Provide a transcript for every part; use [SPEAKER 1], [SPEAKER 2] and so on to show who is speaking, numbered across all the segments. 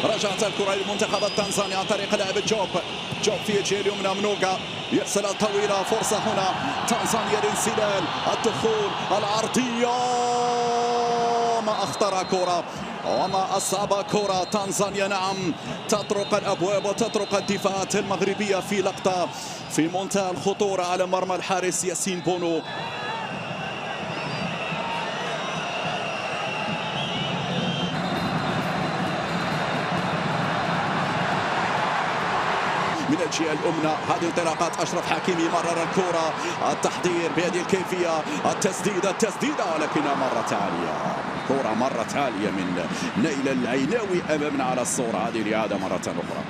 [SPEAKER 1] رجعت الكرة للمنتخب التنزاني عن طريق لاعب جوب في وجه اليمنى. منوغا يرسل الطويلة، فرصة هنا تنزانيا الانسداد، الدخول، العرضية، ما أخطر كرة وما أصاب كرة تنزانيا. نعم، تطرق الأبواب وتطرق الدفاعات المغربية في لقطة في منتهى الخطورة على مرمى الحارس ياسين بونو. من الجهة اليمنى هذه انطلاقات أشرف حكيمي، مرر الكرة، التحضير بهذه الكيفية، التسديدة ولكنها مرت عالية، كرة مرت عالية من نيل العيناوي أمامنا على الصورة. هذه الإعادة مرة أخرى.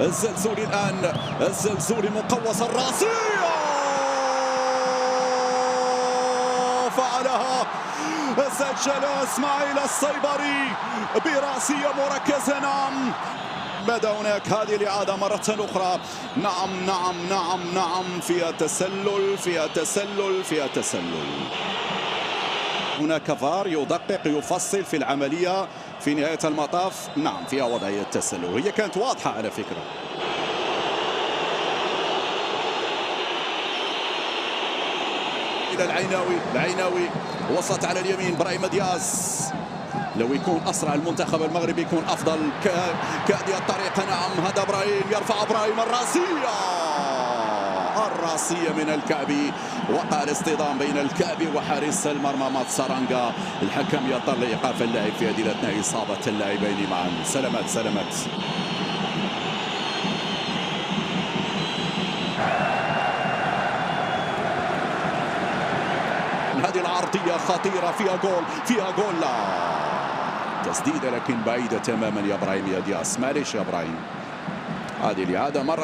[SPEAKER 1] الزلزولي الآن، الزلزولي مقوس، الراسية فعلها، سجل اسماعيل الصيبري براسية مركزة. نعم، بدا هناك هذه الإعادة مرة أخرى. نعم نعم نعم نعم، فيها تسلل فيها تسلل فيها تسلل. هناك فار يدقق يفصل في العملية في نهاية المطاف. نعم، فيها وضعية تسلل، هي كانت واضحة على فكرة. إلى العيناوي وسط على اليمين، براهيم دياز. لو يكون أسرع المنتخب المغربي يكون أفضل كهذه الطريقة. نعم، هذا إبراهيم، يرفع إبراهيم، الراسية من الكعبي، وقع الاصطدام بين الكعبي وحارس المرمى ماتسارانغا. الحكم يضطر لإيقاف اللاعب في هذه الأثناء، إصابة اللاعبين معا. سلامات. هذه العرضية خطيرة، فيها جول لا تسديدة لكن بعيدة تماما يا ابراهيم يا دياس. معليش يا ابراهيم، هذه الإعادة مرة